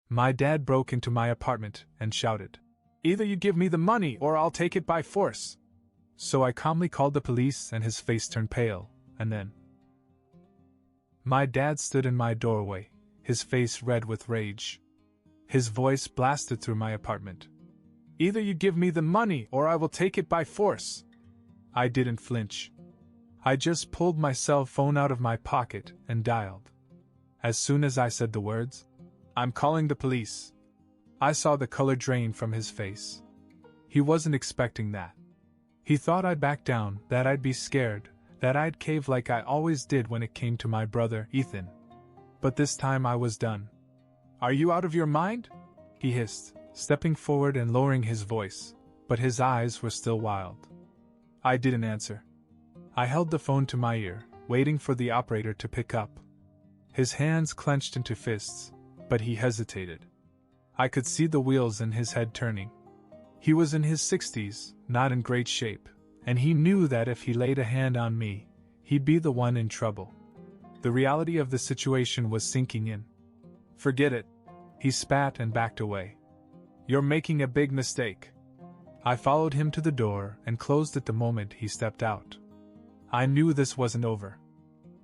My dad broke into my apartment and shouted, "Either you give me the money or I'll take it by force." So I calmly called the police and his face turned pale, and then my dad stood in my doorway, his face red with rage. His voice blasted through my apartment. "Either you give me the money or I will take it by force." I didn't flinch. I just pulled my cell phone out of my pocket and dialed. As soon as I said the words, "I'm calling the police," I saw the color drain from his face. He wasn't expecting that. He thought I'd back down, that I'd be scared, that I'd cave like I always did when it came to my brother, Ethan. But this time I was done. "Are you out of your mind?" he hissed, stepping forward and lowering his voice, but his eyes were still wild. I didn't answer. I held the phone to my ear, waiting for the operator to pick up. His hands clenched into fists, but he hesitated. I could see the wheels in his head turning. He was in his 60s, not in great shape, and he knew that if he laid a hand on me, he'd be the one in trouble. The reality of the situation was sinking in. "Forget it," he spat and backed away. "You're making a big mistake." I followed him to the door and closed it the moment he stepped out. I knew this wasn't over.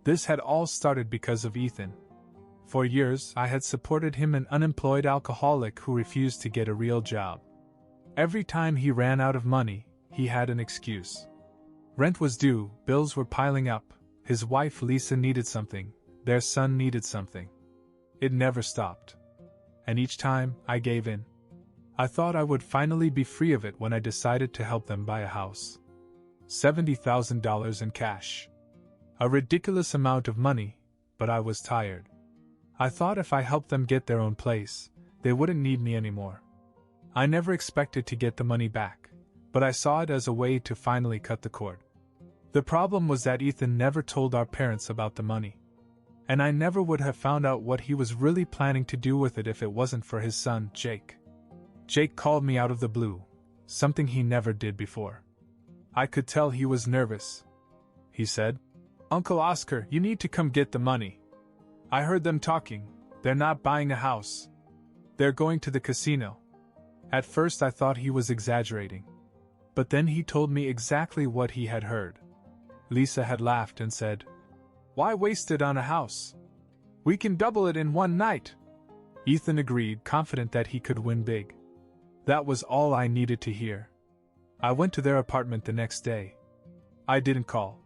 This had all started because of Ethan. For years I had supported him, an unemployed alcoholic who refused to get a real job. Every time he ran out of money, he had an excuse. Rent was due, bills were piling up, his wife Lisa needed something, their son needed something. It never stopped. And each time, I gave in. I thought I would finally be free of it when I decided to help them buy a house. $70,000 in cash. A ridiculous amount of money, but I was tired. I thought if I helped them get their own place, they wouldn't need me anymore. I never expected to get the money back, but I saw it as a way to finally cut the cord. The problem was that Ethan never told our parents about the money. And I never would have found out what he was really planning to do with it if it wasn't for his son, Jake. Jake called me out of the blue, something he never did before. I could tell he was nervous. He said, "Uncle Oscar, you need to come get the money. I heard them talking. They're not buying a house. They're going to the casino." At first I thought he was exaggerating. But then he told me exactly what he had heard. Lisa had laughed and said, "Why waste it on a house? We can double it in one night." Ethan agreed, confident that he could win big. That was all I needed to hear. I went to their apartment the next day. I didn't call.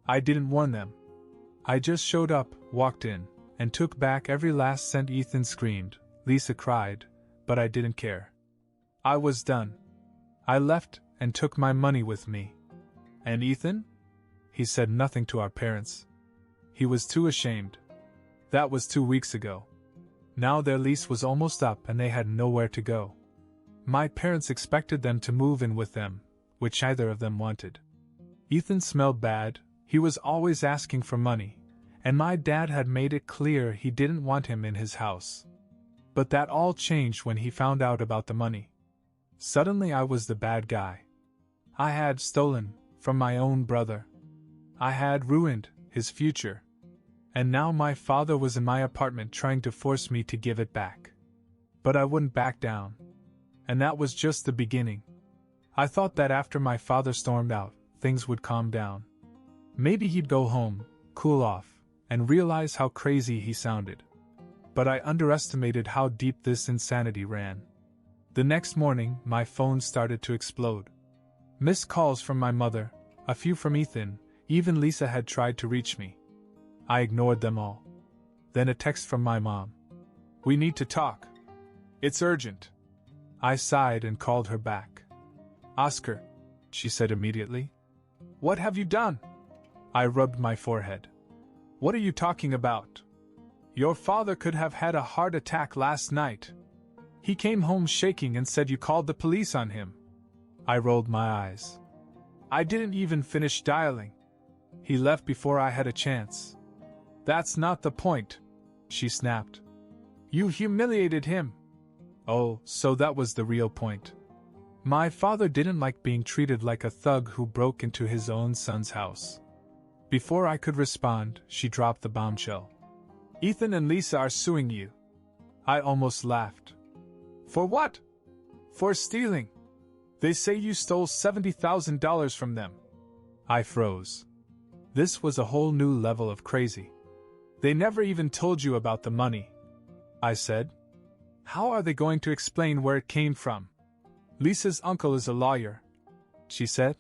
I didn't warn them. I just showed up, walked in, and took back every last cent. Ethan screamed, Lisa cried, but I didn't care. I was done. I left and took my money with me. And Ethan? He said nothing to our parents. He was too ashamed. That was 2 weeks ago. Now their lease was almost up and they had nowhere to go. My parents expected them to move in with them, which neither of them wanted. Ethan smelled bad, he was always asking for money, and my dad had made it clear he didn't want him in his house. But that all changed when he found out about the money. Suddenly I was the bad guy. I had stolen from my own brother. I had ruined his future. And now my father was in my apartment trying to force me to give it back. But I wouldn't back down. And that was just the beginning. I thought that after my father stormed out, things would calm down. Maybe he'd go home, cool off, and realize how crazy he sounded. But I underestimated how deep this insanity ran. The next morning, my phone started to explode. Missed calls from my mother, a few from Ethan, even Lisa had tried to reach me. I ignored them all. Then a text from my mom. "We need to talk. It's urgent." I sighed and called her back. "Oscar," she said immediately. "What have you done?" I rubbed my forehead. "What are you talking about? Your father could have had a heart attack last night. He came home shaking and said you called the police on him." I rolled my eyes. "I didn't even finish dialing. He left before I had a chance." "That's not the point," she snapped. "You humiliated him." Oh, so that was the real point. My father didn't like being treated like a thug who broke into his own son's house. Before I could respond, she dropped the bombshell. "Ethan and Lisa are suing you." I almost laughed. For what? For stealing. They say you stole $70,000 from them. I froze. This was a whole new level of crazy. They never even told you about the money, I said. How are they going to explain where it came from? Lisa's uncle is a lawyer, she said.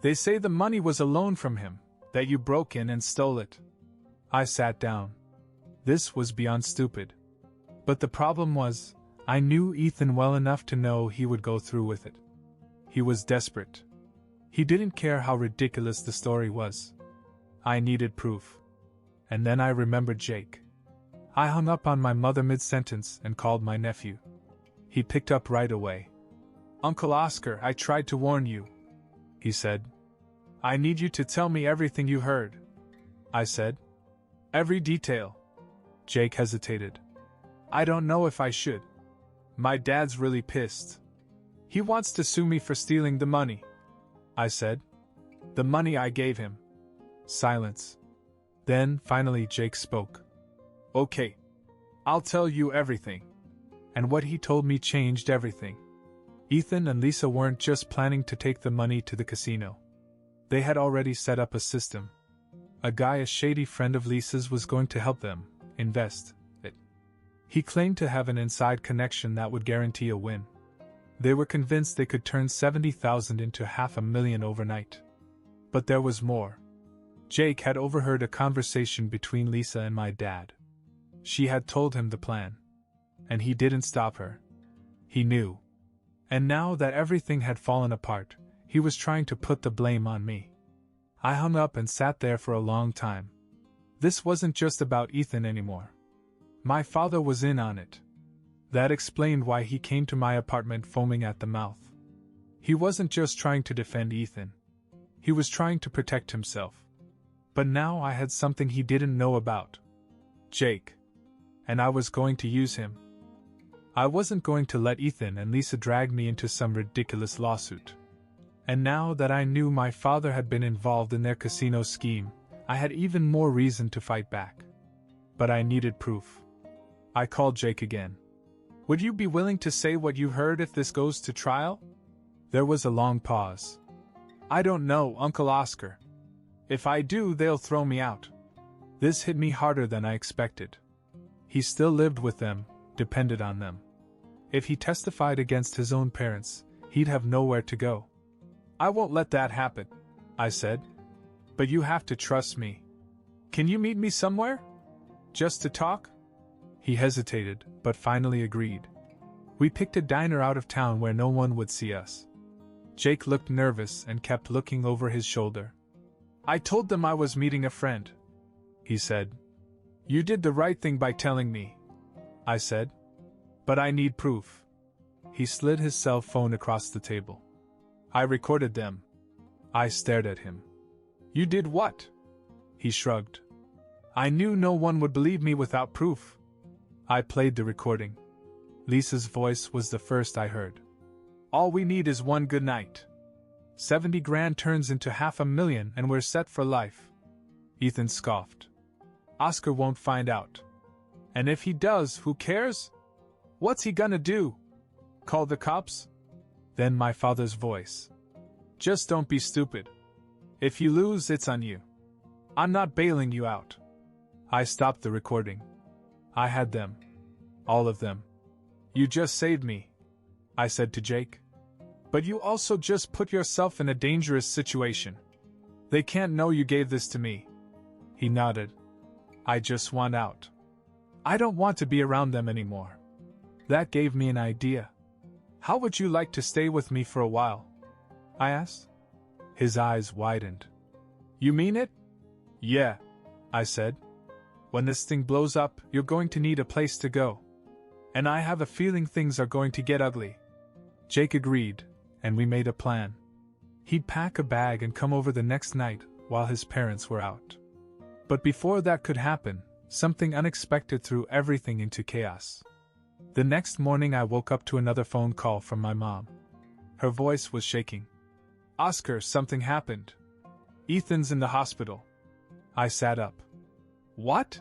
They say the money was a loan from him, that you broke in and stole it. I sat down. This was beyond stupid. But the problem was, I knew Ethan well enough to know he would go through with it. He was desperate. He didn't care how ridiculous the story was. I needed proof. And then I remembered Jake. I hung up on my mother mid-sentence and called my nephew. He picked up right away. Uncle Oscar, I tried to warn you, he said. I need you to tell me everything you heard, I said. Every detail. Jake hesitated. I don't know if I should. My dad's really pissed. He wants to sue me for stealing the money, I said. The money I gave him. Silence. Then, finally, Jake spoke. Okay. I'll tell you everything. And what he told me changed everything. Ethan and Lisa weren't just planning to take the money to the casino. They had already set up a system. A guy, a shady friend of Lisa's, was going to help them invest it. He claimed to have an inside connection that would guarantee a win. They were convinced they could turn $70,000 into $500,000 overnight. But there was more. Jake had overheard a conversation between Lisa and my dad. She had told him the plan. And he didn't stop her. He knew. And now that everything had fallen apart, he was trying to put the blame on me. I hung up and sat there for a long time. This wasn't just about Ethan anymore. My father was in on it. That explained why he came to my apartment foaming at the mouth. He wasn't just trying to defend Ethan. He was trying to protect himself. But now I had something he didn't know about. Jake. And I was going to use him. I wasn't going to let Ethan and Lisa drag me into some ridiculous lawsuit. And now that I knew my father had been involved in their casino scheme, I had even more reason to fight back. But I needed proof. I called Jake again. Would you be willing to say what you heard if this goes to trial? There was a long pause. I don't know, Uncle Oscar. If I do, they'll throw me out. This hit me harder than I expected. He still lived with them, depended on them. If he testified against his own parents, he'd have nowhere to go. I won't let that happen, I said. But you have to trust me. Can you meet me somewhere? Just to talk? He hesitated, but finally agreed. We picked a diner out of town where no one would see us. Jake looked nervous and kept looking over his shoulder. I told them I was meeting a friend, he said. You did the right thing by telling me, I said. But I need proof. He slid his cell phone across the table. I recorded them. I stared at him. You did what? He shrugged. I knew no one would believe me without proof. I played the recording. Lisa's voice was the first I heard. All we need is one good night. 70 grand turns into $500,000 and we're set for life. Ethan scoffed. Oscar won't find out. And if he does, who cares? What's he gonna do? Call the cops? Then my father's voice. Just don't be stupid. If you lose, it's on you. I'm not bailing you out. I stopped the recording. I had them. All of them. You just saved me, I said to Jake. But you also just put yourself in a dangerous situation. They can't know you gave this to me. He nodded. I just want out. I don't want to be around them anymore. That gave me an idea. How would you like to stay with me for a while? I asked. His eyes widened. You mean it? Yeah, I said. When this thing blows up, you're going to need a place to go. And I have a feeling things are going to get ugly. Jake agreed, and we made a plan. He'd pack a bag and come over the next night while his parents were out. But before that could happen, something unexpected threw everything into chaos. The next morning I woke up to another phone call from my mom. Her voice was shaking. Oscar, something happened. Ethan's in the hospital. I sat up. What?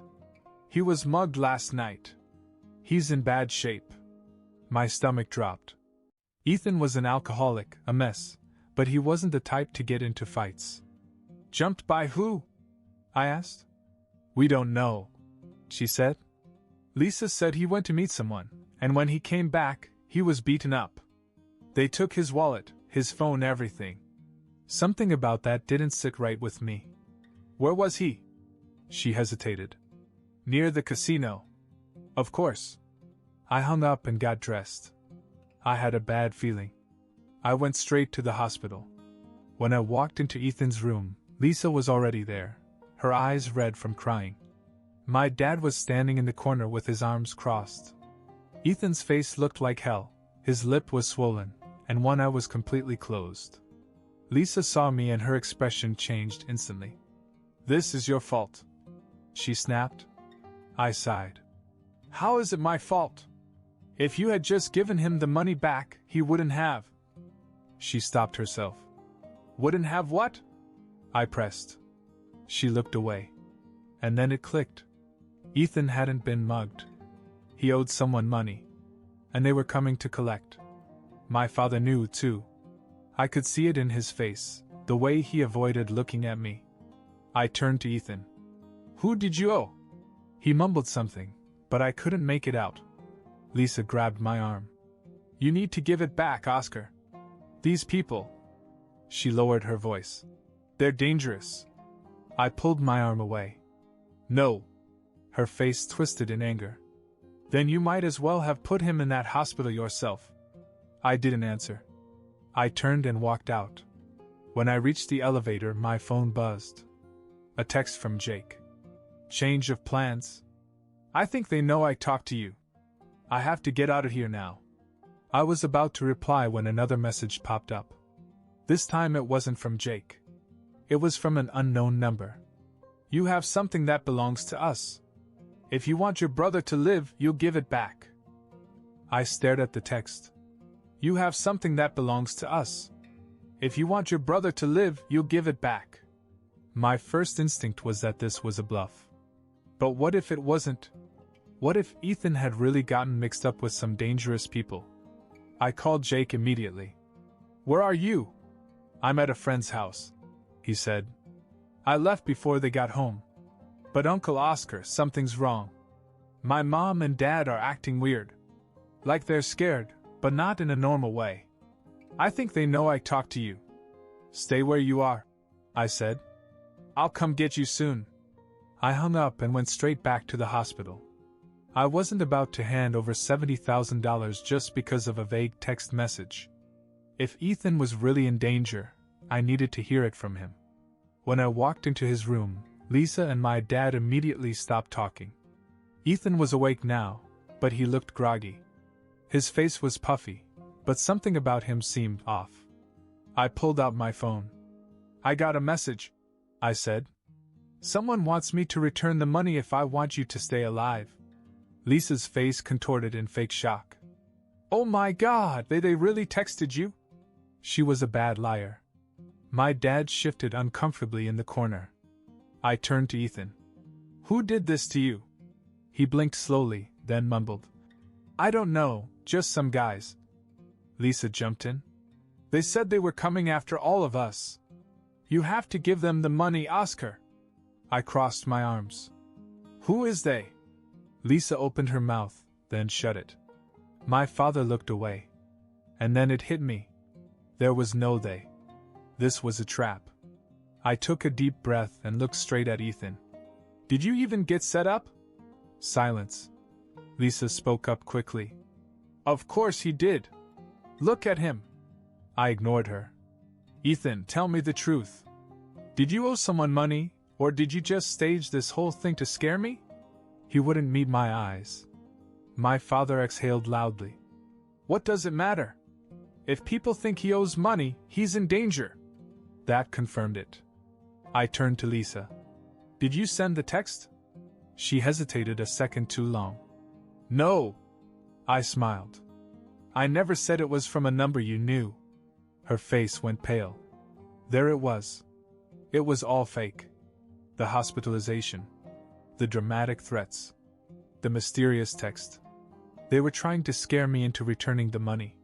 He was mugged last night. He's in bad shape. My stomach dropped. Ethan was an alcoholic, a mess, but he wasn't the type to get into fights. Jumped by who? I asked. We don't know, she said. Lisa said he went to meet someone, and when he came back, he was beaten up. They took his wallet, his phone, everything. Something about that didn't sit right with me. Where was he? She hesitated. Near the casino. Of course. I hung up and got dressed. I had a bad feeling. I went straight to the hospital. When I walked into Ethan's room, Lisa was already there, her eyes red from crying. My dad was standing in the corner with his arms crossed. Ethan's face looked like hell, his lip was swollen, and one eye was completely closed. Lisa saw me and her expression changed instantly. This is your fault, she snapped. I sighed. How is it my fault? If you had just given him the money back, he wouldn't have. She stopped herself. Wouldn't have what? I pressed. She looked away. And then it clicked. Ethan hadn't been mugged. He owed someone money. And they were coming to collect. My father knew, too. I could see it in his face, the way he avoided looking at me. I turned to Ethan. Who did you owe? He mumbled something, but I couldn't make it out. Lisa grabbed my arm. You need to give it back, Oscar. These people. She lowered her voice. They're dangerous. I pulled my arm away. No. Her face twisted in anger. Then you might as well have put him in that hospital yourself. I didn't answer. I turned and walked out. When I reached the elevator, my phone buzzed. A text from Jake. Change of plans. I think they know I talked to you. I have to get out of here now. I was about to reply when another message popped up. This time it wasn't from Jake. It was from an unknown number. You have something that belongs to us. If you want your brother to live, you'll give it back. I stared at the text. You have something that belongs to us. If you want your brother to live, you'll give it back. My first instinct was that this was a bluff. But what if it wasn't? What if Ethan had really gotten mixed up with some dangerous people? I called Jake immediately. Where are you? I'm at a friend's house, he said. I left before they got home. But Uncle Oscar, something's wrong. My mom and dad are acting weird. Like they're scared, but not in a normal way. I think they know I talked to you. Stay where you are, I said. I'll come get you soon. I hung up and went straight back to the hospital. I wasn't about to hand over $70,000 just because of a vague text message. If Ethan was really in danger, I needed to hear it from him. When I walked into his room, Lisa and my dad immediately stopped talking. Ethan was awake now, but he looked groggy. His face was puffy, but something about him seemed off. I pulled out my phone. I got a message, I said. Someone wants me to return the money if I want you to stay alive. Lisa's face contorted in fake shock. Oh my God, they really texted you? She was a bad liar. My dad shifted uncomfortably in the corner. I turned to Ethan. Who did this to you? He blinked slowly, then mumbled. I don't know, just some guys. Lisa jumped in. They said they were coming after all of us. You have to give them the money, Oscar. I crossed my arms. Who is they? Lisa opened her mouth, then shut it. My father looked away. And then it hit me. There was no they. This was a trap. I took a deep breath and looked straight at Ethan. Did you even get set up? Silence. Lisa spoke up quickly. Of course he did. Look at him. I ignored her. Ethan, tell me the truth. Did you owe someone money, or did you just stage this whole thing to scare me? He wouldn't meet my eyes. My father exhaled loudly. What does it matter? If people think he owes money, he's in danger. That confirmed it. I turned to Lisa. Did you send the text? She hesitated a second too long. No. I smiled. I never said it was from a number you knew. Her face went pale. There it was. It was all fake. The hospitalization. The dramatic threats. The mysterious text. They were trying to scare me into returning the money.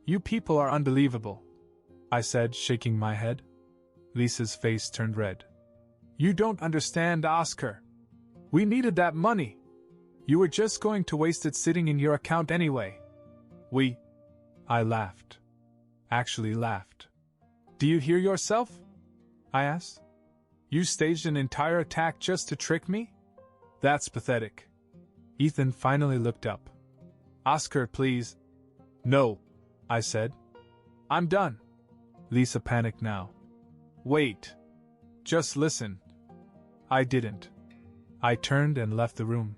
You people are unbelievable, I said, shaking my head. Lisa's face turned red. You don't understand, Oscar. We needed that money. You were just going to waste it sitting in your account anyway. I laughed. Actually laughed. Do you hear yourself? I asked. You staged an entire attack just to trick me? That's pathetic. Ethan finally looked up. Oscar, please. No, I said. I'm done. Lisa panicked now. Wait. Just listen. I didn't. I turned and left the room.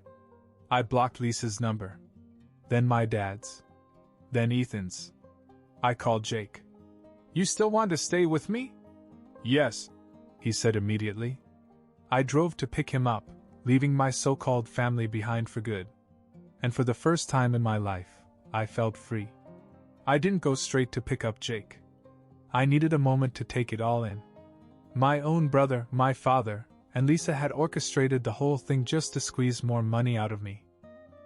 I blocked Lisa's number. Then my dad's. Then Ethan's. I called Jake. You still want to stay with me? Yes, he said immediately. I drove to pick him up, leaving my so-called family behind for good. And for the first time in my life, I felt free. I didn't go straight to pick up Jake. I needed a moment to take it all in. My own brother, my father, and Lisa had orchestrated the whole thing just to squeeze more money out of me.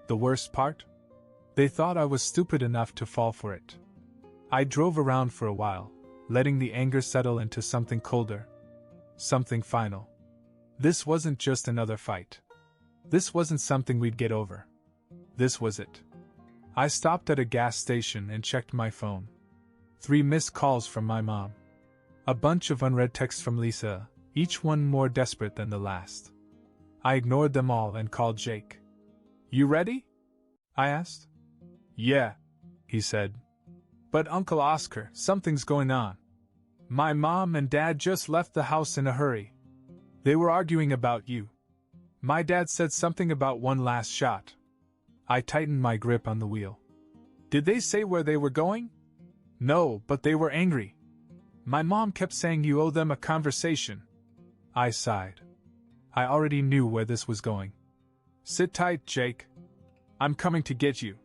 The worst part? They thought I was stupid enough to fall for it. I drove around for a while, letting the anger settle into something colder. Something final. This wasn't just another fight. This wasn't something we'd get over. This was it. I stopped at a gas station and checked my phone. 3 missed calls from my mom. A bunch of unread texts from Lisa, each one more desperate than the last. I ignored them all and called Jake. You ready? I asked. Yeah, he said. But Uncle Oscar, something's going on. My mom and dad just left the house in a hurry. They were arguing about you. My dad said something about one last shot. I tightened my grip on the wheel. Did they say where they were going? No, but they were angry. My mom kept saying you owe them a conversation. I sighed. I already knew where this was going. Sit tight, Jake. I'm coming to get you.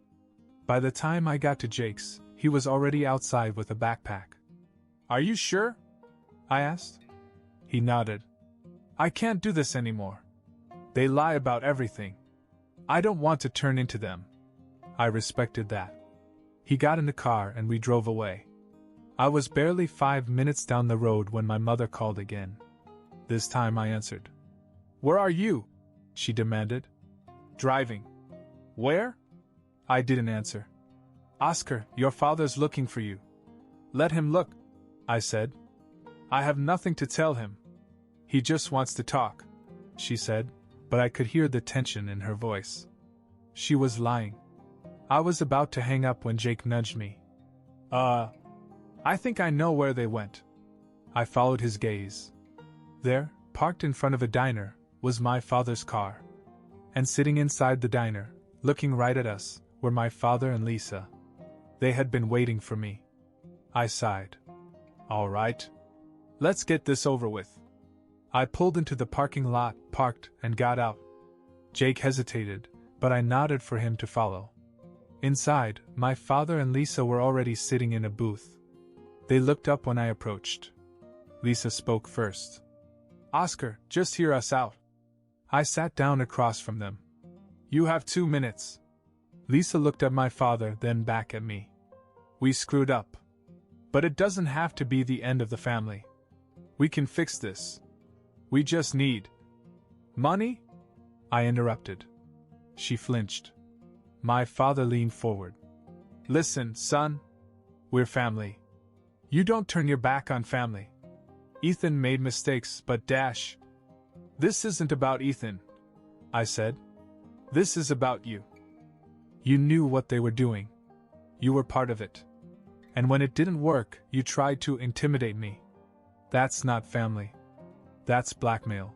By the time I got to Jake's, he was already outside with a backpack. Are you sure? I asked. He nodded. I can't do this anymore. They lie about everything. I don't want to turn into them. I respected that. He got in the car and we drove away. I was barely 5 minutes down the road when my mother called again. This time I answered. Where are you? She demanded. Driving. Where? I didn't answer. Oscar, your father's looking for you. Let him look, I said. I have nothing to tell him. He just wants to talk, she said, but I could hear the tension in her voice. She was lying. I was about to hang up when Jake nudged me. I think I know where they went. I followed his gaze. There, parked in front of a diner, was my father's car. And sitting inside the diner, looking right at us, were my father and Lisa. They had been waiting for me. I sighed. All right. Let's get this over with. I pulled into the parking lot, parked, and got out. Jake hesitated, but I nodded for him to follow. Inside, my father and Lisa were already sitting in a booth. They looked up when I approached. Lisa spoke first. Oscar, just hear us out. I sat down across from them. You have 2 minutes. Lisa looked at my father, then back at me. We screwed up. But it doesn't have to be the end of the family. We can fix this. We just need money? I interrupted. She flinched. My father leaned forward. Listen, son. We're family. You don't turn your back on family. Ethan made mistakes, but this isn't about Ethan, I said. This is about you. You knew what they were doing. You were part of it. And when it didn't work, you tried to intimidate me. That's not family. That's blackmail.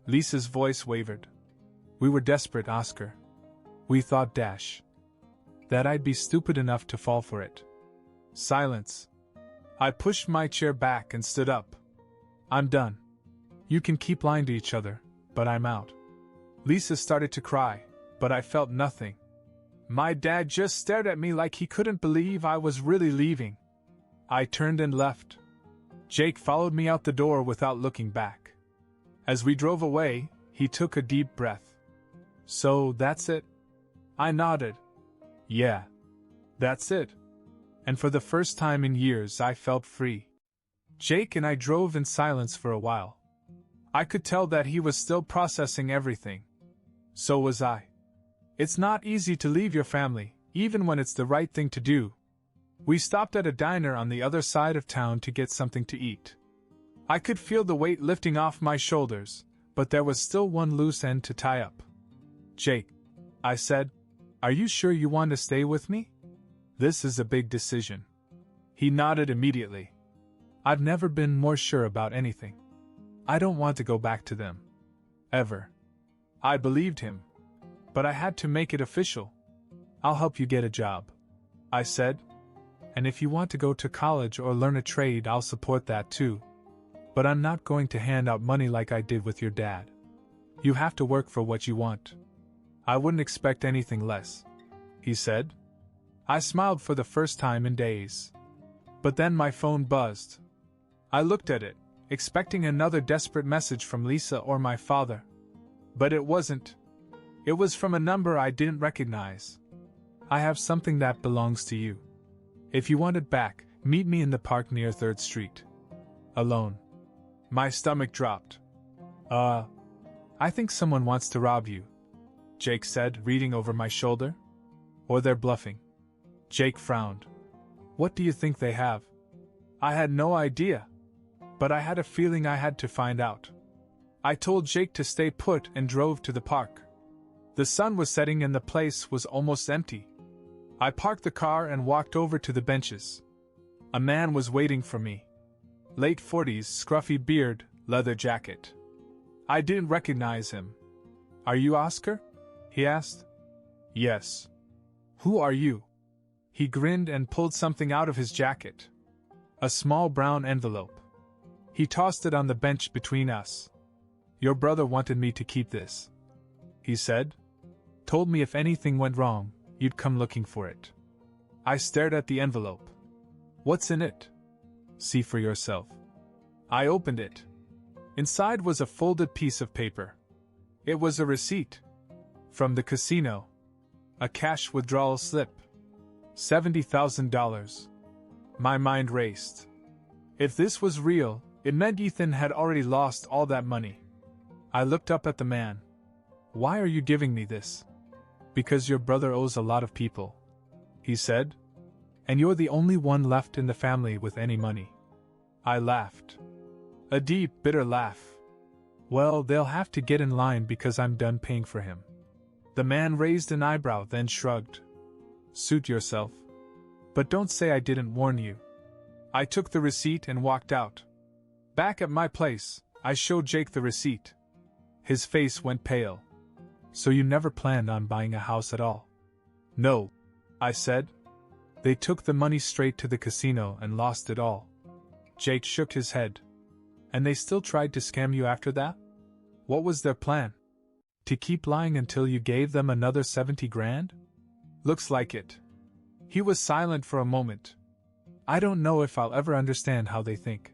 Lisa's voice wavered. We were desperate, Oscar. We thought that I'd be stupid enough to fall for it. Silence. I pushed my chair back and stood up. I'm done. You can keep lying to each other, but I'm out. Lisa started to cry, but I felt nothing. My dad just stared at me like he couldn't believe I was really leaving. I turned and left. Jake followed me out the door without looking back. As we drove away, he took a deep breath. So that's it? I nodded. Yeah, that's it. And for the first time in years, I felt free. Jake and I drove in silence for a while. I could tell that he was still processing everything. So was I. It's not easy to leave your family, even when it's the right thing to do. We stopped at a diner on the other side of town to get something to eat. I could feel the weight lifting off my shoulders, but there was still one loose end to tie up. Jake, I said, are you sure you want to stay with me? This is a big decision. He nodded immediately. I've never been more sure about anything. I don't want to go back to them. Ever. I believed him. But I had to make it official. I'll help you get a job, I said. And if you want to go to college or learn a trade, I'll support that too. But I'm not going to hand out money like I did with your dad. You have to work for what you want. I wouldn't expect anything less, he said. I smiled for the first time in days. But then my phone buzzed. I looked at it, expecting another desperate message from Lisa or my father. But it wasn't. It was from a number I didn't recognize. I have something that belongs to you. If you want it back, meet me in the park near 3rd Street. Alone. My stomach dropped. I think someone wants to rob you, Jake said, reading over my shoulder. Or they're bluffing. Jake frowned. What do you think they have? I had no idea. But I had a feeling I had to find out. I told Jake to stay put and drove to the park. The sun was setting and the place was almost empty. I parked the car and walked over to the benches. A man was waiting for me. Late 40s, scruffy beard, leather jacket. I didn't recognize him. Are you Oscar? He asked. Yes. Who are you? He grinned and pulled something out of his jacket. A small brown envelope. He tossed it on the bench between us. Your brother wanted me to keep this, he said. Told me if anything went wrong, you'd come looking for it. I stared at the envelope. What's in it? See for yourself. I opened it. Inside was a folded piece of paper. It was a receipt. From the casino. A cash withdrawal slip. $70,000. My mind raced. If this was real, it meant Ethan had already lost all that money. I looked up at the man. Why are you giving me this? Because your brother owes a lot of people, he said. And you're the only one left in the family with any money. I laughed. A deep, bitter laugh. Well, they'll have to get in line because I'm done paying for him. The man raised an eyebrow, then shrugged. Suit yourself. But don't say I didn't warn you. I took the receipt and walked out. Back at my place, I showed Jake the receipt. His face went pale. So you never planned on buying a house at all? No, I said. They took the money straight to the casino and lost it all. Jake shook his head. And they still tried to scam you after that? What was their plan? To keep lying until you gave them another 70 grand? Looks like it. He was silent for a moment. I don't know if I'll ever understand how they think.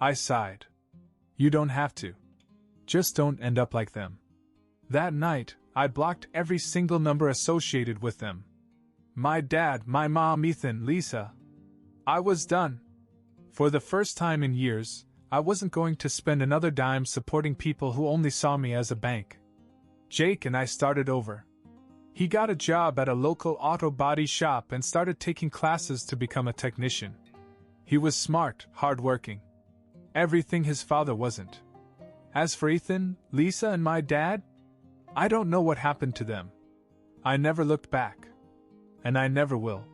I sighed. You don't have to. Just don't end up like them. That night, I blocked every single number associated with them. My dad, my mom, Ethan, Lisa. I was done. For the first time in years, I wasn't going to spend another dime supporting people who only saw me as a bank. Jake and I started over. He got a job at a local auto body shop and started taking classes to become a technician. He was smart, hardworking. Everything his father wasn't. As for Ethan, Lisa, and my dad, I don't know what happened to them. I never looked back. And I never will.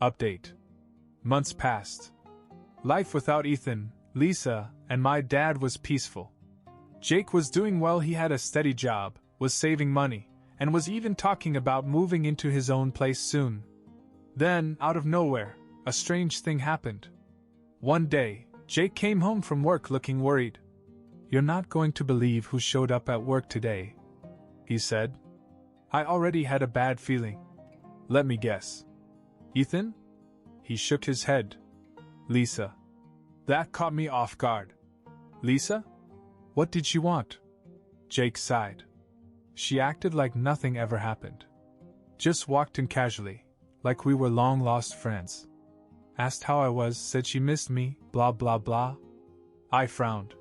Update. Months passed. Life without Ethan, Lisa, and my dad was peaceful. Jake was doing well, he had a steady job, was saving money, and was even talking about moving into his own place soon. Then, out of nowhere, a strange thing happened. One day, Jake came home from work looking worried. You're not going to believe who showed up at work today, he said. I already had a bad feeling. Let me guess. Ethan? He shook his head. Lisa. That caught me off guard. Lisa? What did she want? Jake sighed. She acted like nothing ever happened. Just walked in casually, like we were long-lost friends. Asked how I was, said she missed me, blah blah blah. I frowned.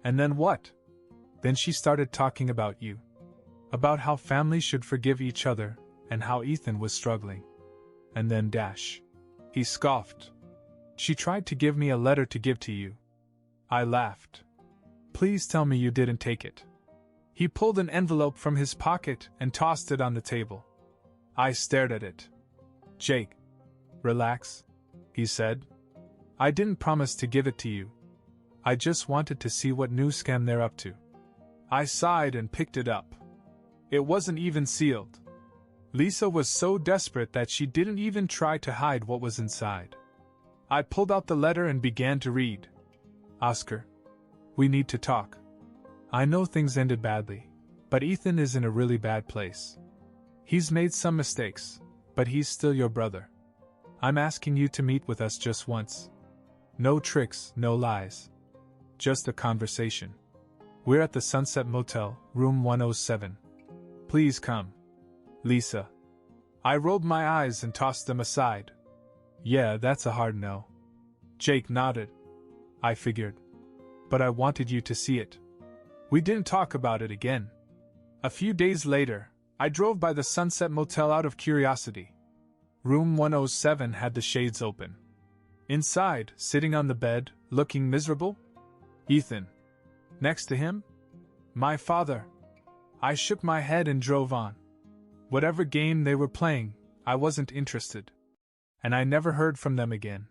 And then what? Then she started talking about you. About how families should forgive each other, and how Ethan was struggling. And then dash. He scoffed. She tried to give me a letter to give to you. I laughed. Please tell me you didn't take it. He pulled an envelope from his pocket and tossed it on the table. I stared at it. Jake. Relax, he said. I didn't promise to give it to you. I just wanted to see what new scam they're up to. I sighed and picked it up. It wasn't even sealed. Lisa was so desperate that she didn't even try to hide what was inside. I pulled out the letter and began to read. Oscar, we need to talk. I know things ended badly, but Ethan is in a really bad place. He's made some mistakes, but he's still your brother. I'm asking you to meet with us just once. No tricks, no lies. Just a conversation. We're at the Sunset Motel, room 107. Please come. Lisa. I rolled my eyes and tossed them aside. Yeah, that's a hard no. Jake nodded. I figured. But I wanted you to see it. We didn't talk about it again. A few days later, I drove by the Sunset Motel out of curiosity. Room 107 had the shades open. Inside, sitting on the bed, looking miserable? Ethan. Next to him? My father. I shook my head and drove on. Whatever game they were playing, I wasn't interested. And I never heard from them again.